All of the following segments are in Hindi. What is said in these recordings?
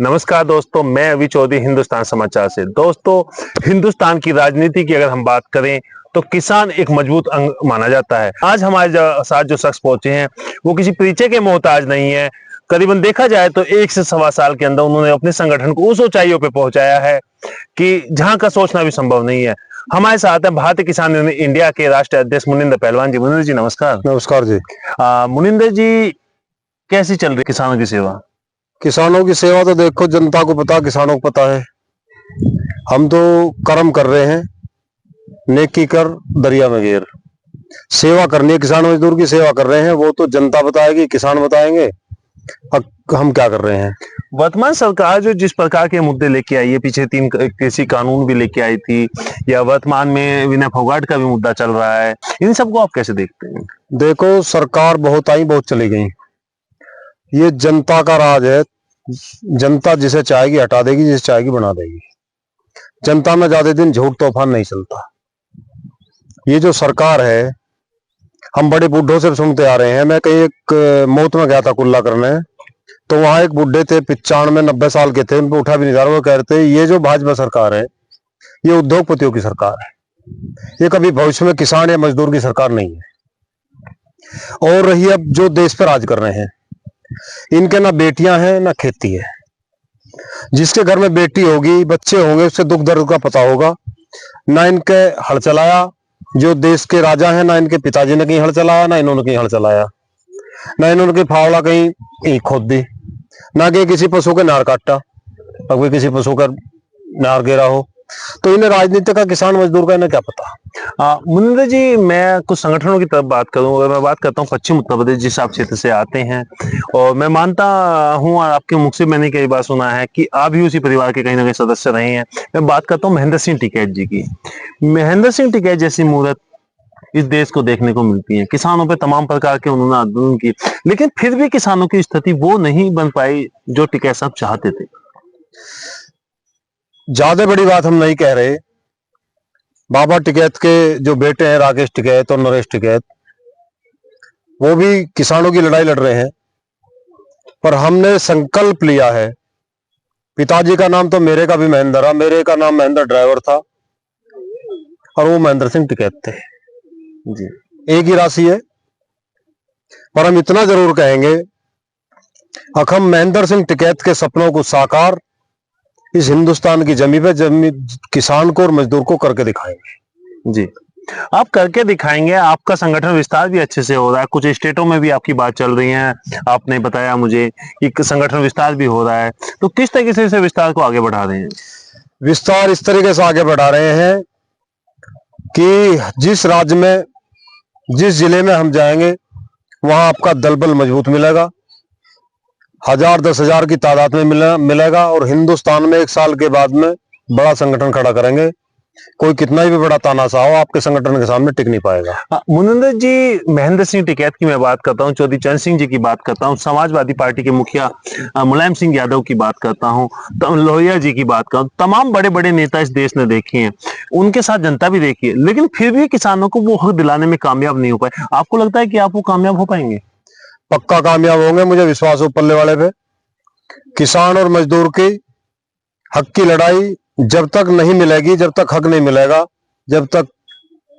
नमस्कार दोस्तों, मैं अभी चौधरी हिंदुस्तान समाचार से। दोस्तों, हिंदुस्तान की राजनीति की अगर हम बात करें तो किसान एक मजबूत अंग माना जाता है। आज हमारे साथ जो शख्स पहुंचे हैं वो किसी परिचय के मोहताज नहीं है। करीबन देखा जाए तो 1 से 1.25 साल के अंदर उन्होंने अपने संगठन को उस ऊंचाइयों पे पहुंचाया है कि जहां का सोचना भी संभव नहीं है। हमारे साथ है भारतीय किसान यूनियन इंडिया के राष्ट्रीय अध्यक्ष मुनिंदर पहलवान जी। मुनिंदर जी नमस्कार। नमस्कार जी। मुनिंदर जी, कैसी चल रही किसानों की सेवा? किसानों की सेवा तो देखो, जनता को पता, किसानों को पता है। हम तो कर्म कर रहे हैं, नेकी कर दरिया में गिर। सेवा करनी है, किसान मजदूर की सेवा कर रहे हैं, वो तो जनता बताएगी, किसान बताएंगे। अब हम क्या कर रहे हैं? वर्तमान सरकार जो जिस प्रकार के मुद्दे लेके आई है, पीछे 3 कृषि कानून भी लेके आई थी, या वर्तमान में विनय फोगाट का भी मुद्दा चल रहा है, इन सबको आप कैसे देखते हैं? देखो, सरकार बहुत आई, बहुत चली गई। ये जनता का राज है। जनता जिसे चाहेगी हटा देगी, जिसे चाहेगी बना देगी। जनता में ज्यादा दिन झूठ तूफान नहीं चलता। ये जो सरकार है, हम बड़े बूढ़ों से सुनते आ रहे हैं। मैं कहीं एक मौत में गया था कुल्ला करने, तो वहां एक बुढ़े थे, 95-90 साल के थे, उन पर उठा भी नहीं जा रहा। वो कह रहे थे ये जो भाजपा सरकार है ये उद्योगपतियों की सरकार है, ये कभी भविष्य में किसान या मजदूर की सरकार नहीं है। और रही अब जो देश पर राज कर रहे हैं, इनके ना बेटियां हैं ना खेती है। जिसके घर में बेटी होगी, बच्चे होंगे, उससे दुख दर्द का पता होगा। ना इनके हल चलाया जो देश के राजा हैं, ना इनके पिताजी ने कहीं हल चलाया, ना इन्होंने कहीं हल चलाया, ना इन्होंने कहीं फावड़ा कहीं खोद दी, ना कि किसी पशु के नार काटा, कभी किसी पशु का नार गिरा हो। तो इन्हें राजनीति का, किसान मजदूर का इन्हें क्या पता। मुनिंदर जी, मैं कुछ संगठनों की तरफ बात करूं। अगर मैं बात करता हूं पश्चिम उत्तर प्रदेश, जिस आप क्षेत्र से आते हैं, और मैं मानता हूं और आपके मुख से मैंने कई बार सुना है कि आप भी उसी परिवार के कहीं ना कहीं सदस्य रहे हैं। मैं बात करता हूं महेंद्र सिंह टिकैत जी की। महेंद्र सिंह टिकैत जैसी मूर्त इस देश को देखने को मिलती है। किसानों पे तमाम प्रकार के उन्होंने आंदोलन किए, लेकिन फिर भी किसानों की स्थिति वो नहीं बन पाई जो टिकैत साहब चाहते थे। ज्यादा बड़ी बात हम नहीं कह रहे। बाबा टिकैत के जो बेटे हैं, राकेश टिकैत और नरेश टिकैत, वो भी किसानों की लड़ाई लड़ रहे हैं। पर हमने संकल्प लिया है, पिताजी का नाम तो मेरे का भी महेंद्र है, मेरे का नाम महेंद्र ड्राइवर था और वो महेंद्र सिंह टिकैत थे जी। एक ही राशि है। पर हम इतना जरूर कहेंगे, हम महेंद्र सिंह टिकैत के सपनों को साकार इस हिंदुस्तान की जमीन पे किसान को और मजदूर को करके दिखाएंगे जी। आप करके दिखाएंगे। आपका संगठन विस्तार भी अच्छे से हो रहा है, कुछ स्टेटों में भी आपकी बात चल रही है। आपने बताया मुझे कि संगठन विस्तार भी हो रहा है, तो किस तरीके से विस्तार को आगे बढ़ा रहे हैं? विस्तार इस तरीके से आगे बढ़ा रहे हैं कि जिस राज्य में, जिस जिले में हम जाएंगे, वहां आपका दलबल मजबूत मिलेगा, 1000-10,000 की तादाद में मिलेगा। और हिंदुस्तान में 1 साल के बाद में बड़ा संगठन खड़ा करेंगे। कोई कितना भी बड़ा तानाशाह हो, आपके संगठन के सामने टिक नहीं पाएगा। मुनिंदर जी, महेंद्र सिंह टिकैत की मैं बात करता हूँ, चौधरी चरण सिंह जी की बात करता हूँ, समाजवादी पार्टी के मुखिया मुलायम सिंह यादव की बात करता हूँ, लोहिया जी की बात करता हूँ, तमाम बड़े बड़े नेता इस देश ने देखे हैं, उनके साथ जनता भी देखी है, लेकिन फिर भी किसानों को वो हक दिलाने में कामयाब नहीं हो पाए। आपको लगता है कि आप वो कामयाब हो पाएंगे? पक्का कामयाब होंगे, मुझे विश्वास है पल्ले वाले पे। किसान और मजदूर की हक की लड़ाई जब तक नहीं मिलेगी, जब तक हक नहीं मिलेगा, जब तक,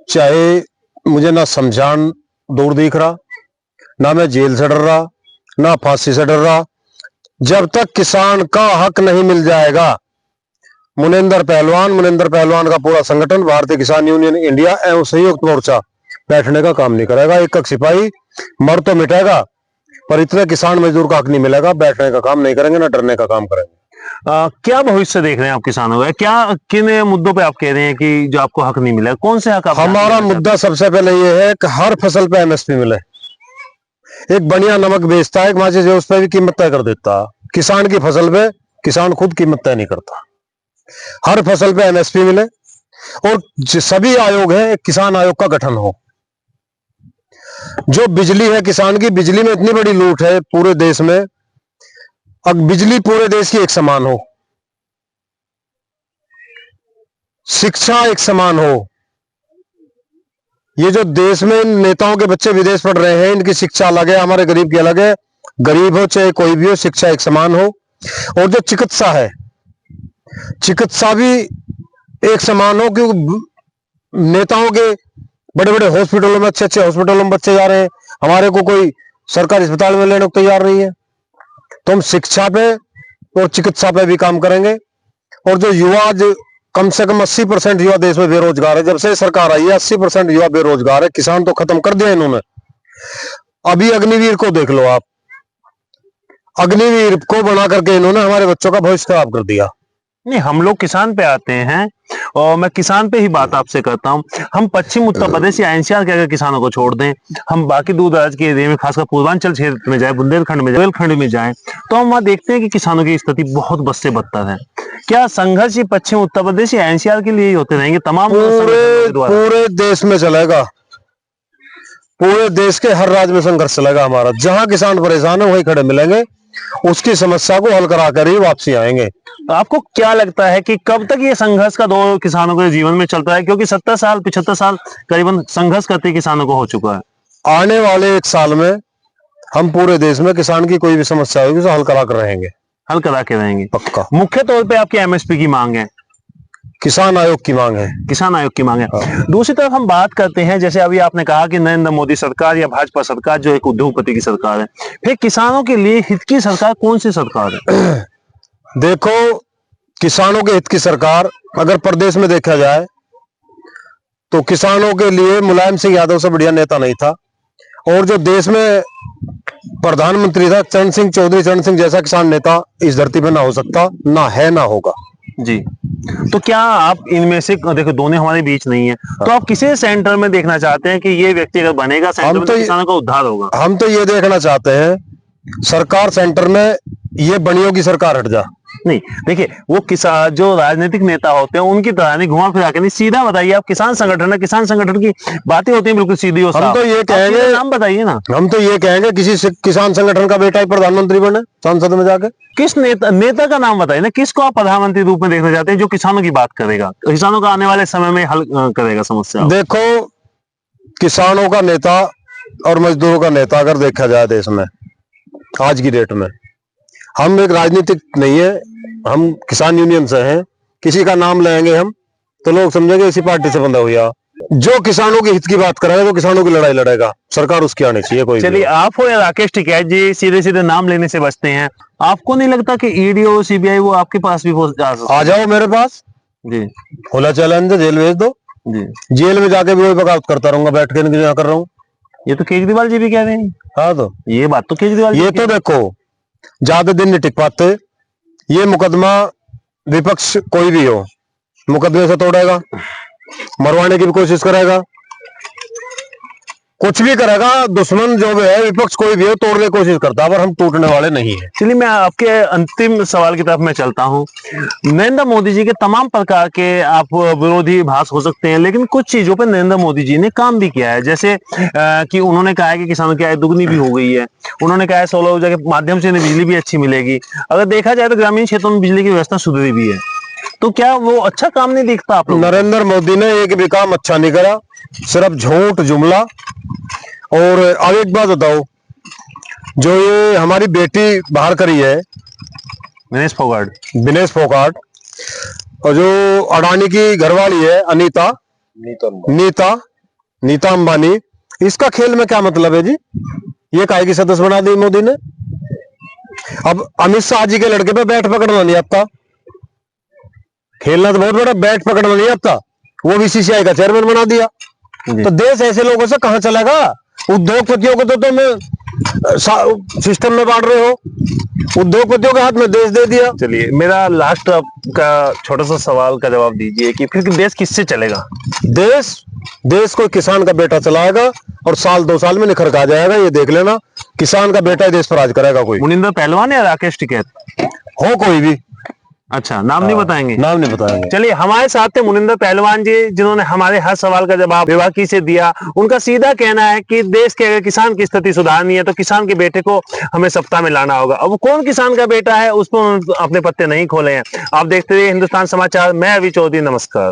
चाहे मुझे ना शमशान दूर दिख रहा, ना मैं जेल से डर रहा, ना फांसी से डर रहा, जब तक किसान का हक नहीं मिल जाएगा, मुनिंदर पहलवान का पूरा संगठन भारतीय किसान यूनियन इंडिया एवं संयुक्त मोर्चा बैठने का काम नहीं करेगा। एक सिपाही मर तो मिटेगा, पर इतने किसान मजदूर का हक नहीं मिलेगा। बैठने का काम नहीं करेंगे, ना डरने का काम करेंगे। क्या भविष्य देख रहे हैं आप किसानों का? क्या किन मुद्दों पे आप कह रहे हैं कि जो आपको हक नहीं मिला, कौन से हक? हमारा मुद्दा सबसे पहले ये है कि हर फसल पे एमएसपी मिले। एक बढ़िया नमक बेचता है, एक माचिस उस पर भी कीमत तय कर देता। किसान की फसल पे किसान खुद कीमत तय नहीं करता। हर फसल पे एमएसपी मिले और सभी आयोग है, एक किसान आयोग का गठन हो। जो बिजली है किसान की, बिजली में इतनी बड़ी लूट है पूरे देश में, अब बिजली पूरे देश की एक समान हो, शिक्षा एक समान हो। ये जो देश में नेताओं के बच्चे विदेश पढ़ रहे हैं, इनकी शिक्षा अलग है, हमारे गरीब की अलग है। गरीब हो चाहे कोई भी हो, शिक्षा एक समान हो, और जो चिकित्सा है, चिकित्सा भी एक समान हो, क्योंकि नेताओं के बड़े बड़े हॉस्पिटलों में, अच्छे अच्छे हॉस्पिटलों में बच्चे जा रहे हैं, हमारे को कोई सरकारी अस्पताल में लेने को तैयार नहीं है। तो हम शिक्षा पे और चिकित्सा पे भी काम करेंगे। और जो युवा, आज कम से कम 80% युवा देश में बेरोजगार है। जब से सरकार आई है 80% युवा बेरोजगार है। किसान तो खत्म कर दिया इन्होंने। अभी अग्निवीर को देख लो आप, अग्निवीर को बना करके इन्होंने हमारे बच्चों का भविष्य खराब कर दिया। नहीं, हम लोग किसान पे आते हैं और मैं किसान पे ही बात आपसे करता हूं। हम पश्चिम उत्तर प्रदेश या एनसीआर के अगर किसानों को छोड़ दें, हम बाकी दूर दराज के एरिया में, खासकर पूर्वांचल क्षेत्र में जाए, बुंदेलखंड में, बुंदेलखंड में जाए, तो हम वहां देखते हैं कि किसानों की स्थिति बहुत बद से बदतर है। क्या संघर्ष ये पश्चिम उत्तर प्रदेश या एनसीआर के लिए ही होते रहेंगे? तमाम पूरे देश में चलेगा, पूरे देश के हर राज्य में संघर्ष चलेगा हमारा। जहां किसान परेशान है वहीं खड़े मिलेंगे, उसकी समस्या को हल करा कर ही वापसी आएंगे। आपको क्या लगता है कि कब तक ये संघर्ष का दौर किसानों के जीवन में चलता है? क्योंकि 70 साल 75 साल करीबन संघर्ष करते किसानों को हो चुका है। आने वाले 1 साल में हम पूरे देश में किसान की कोई भी समस्या होगी तो हल करा कर रहेंगे, हल करा के रहेंगे पक्का। मुख्य तौर पे आपकी एमएसपी की मांग है, किसान आयोग की मांग है, किसान आयोग की मांग है। दूसरी तरफ हम बात करते हैं, जैसे अभी आपने कहा कि नरेंद्र मोदी सरकार या भाजपा सरकार जो एक उद्योगपति की सरकार है, फिर किसानों के लिए हित की सरकार कौन सी सरकार है? देखो, किसानों के हित की सरकार अगर प्रदेश में देखा जाए तो किसानों के लिए मुलायम सिंह यादव से बढ़िया नेता नहीं था। और जो देश में प्रधानमंत्री था चरण सिंह चौधरी, चरण सिंह जैसा किसान नेता इस धरती पे ना हो सकता, ना है, ना होगा जी। तो क्या आप इनमें से, देखो दोनों हमारे बीच नहीं है, तो आप किसे सेंटर में देखना चाहते हैं कि ये व्यक्ति अगर बनेगा सेंटर में तो किसानों का उद्धार होगा? हम तो ये देखना चाहते हैं सरकार सेंटर में ये बनियों की सरकार हट जा। नहीं, देखिए वो किसान जो राजनीतिक नेता होते हैं उनकी तरह नहीं घुमा फिरा के नहीं, सीधा बताइए। आप किसान संगठन है, किसान संगठन की बातें होती हैं बिल्कुल सीधी और साफ। हम तो ये कहेंगे, नाम बताइए ना। हम तो ये कहेंगे किसी किसान संगठन का बेटा ही प्रधानमंत्री बने संसद में जाके। किस नेता का नाम बताइए ना, किसको आप प्रधानमंत्री रूप में देखना चाहते हैं जो किसानों की बात करेगा, किसानों का आने वाले समय में हल करेगा समस्या? देखो, किसानों का नेता और मजदूरों का नेता अगर देखा जाए देश में आज की डेट में, हम एक राजनीतिक नहीं है, हम किसान यूनियन से हैं। किसी का नाम लेंगे हम तो लोग समझेंगे इसी पार्टी से बंधा हुआ। जो किसानों के हित की बात करेगा, तो किसानों की लड़ाई लड़ेगा, सरकार उसकी आनी चाहिए कोई। चलिए, आप हो या राकेश टिकैत जी, सीधे सीधे नाम लेने से बचते हैं। आपको नहीं लगता कि ईडी और सीबीआई वो आपके पास भी आ जाओ मेरे पास जी, खुला चैलेंज है, जेल भेज दो जी। जेल में जाके भी वही बगावत करता रहूंगा, बैठ के नहीं कर रहा हूँ। ये तो केजरीवाल जी भी कह रहे हैं। हाँ, तो ये बात तो केजरीवाल ये तो देखो, ज्यादा दिन नहीं टिक पाते। ये मुकदमा विपक्ष कोई भी हो मुकदमे से तोड़ेगा, मरवाने की भी कोशिश करेगा, कुछ भी करेगा। दुश्मन जो भी है, विपक्ष कोई भी हो, तोड़ने की कोशिश करता है, पर हम टूटने वाले नहीं है। चलिए, मैं आपके अंतिम सवाल की तरफ मैं चलता हूं। नरेंद्र मोदी जी के तमाम प्रकार के आप विरोधी भाष हो सकते हैं, लेकिन कुछ चीजों पर नरेंद्र मोदी जी ने काम भी किया है। जैसे कि उन्होंने कहा है कि किसानों की आय दुगनी भी हो गई है। उन्होंने कहा है सोलर ऊर्जा के माध्यम से बिजली भी अच्छी मिलेगी। अगर देखा जाए तो ग्रामीण क्षेत्रों में बिजली की व्यवस्था सुधरी भी है। तो क्या वो अच्छा काम नहीं दिखता आप लोग? नरेंद्र मोदी ने एक भी काम अच्छा नहीं करा, सिर्फ झूठ जुमला। और आगे एक बात बताओ, जो ये हमारी बेटी बाहर करी है विनेश फोगाट, और जो अडानी की घरवाली है अनीता नीता अंबानी, इसका खेल में क्या मतलब है जी? ये काहे की सदस्य बना दी मोदी ने? अब अमित शाह जी के लड़के पे बैठ पकड़ना नहीं आता, खेलना तो बहुत बड़ा, बैट पकड़ना नहीं आता, वो बीसीसीआई का चेयरमैन बना दिया। तो देश ऐसे लोगों से कहां चलेगा? उद्योगपतियों को तो तुम सिस्टम में बांट रहे हो, उद्योगपतियों के हाथ में देश दे दिया। चलिए, मेरा लास्ट का छोटा सा सवाल का जवाब दीजिए कि फिर देश किससे चलेगा? देश को किसान का बेटा चलाएगा और 2 साल में निखर के आ जाएगा, ये देख लेना। किसान का बेटा देश पर राज करेगा। कोई मुनिंदर पहलवान या राकेश टिकैत हो, कोई भी। अच्छा, नाम नहीं बताएंगे? नाम नहीं बताएंगे। चलिए, हमारे साथ थे मुनिंदर पहलवान जी, जिन्होंने हमारे हर सवाल का जवाब बेबाकी से दिया। उनका सीधा कहना है कि देश के अगर किसान की स्थिति सुधारनी है तो किसान के बेटे को हमें सत्ता में लाना होगा। अब कौन किसान का बेटा है उस पर अपने पत्ते नहीं खोले हैं। आप देखते रहिए हिंदुस्तान समाचार। मैं अभी चौधरी, नमस्कार।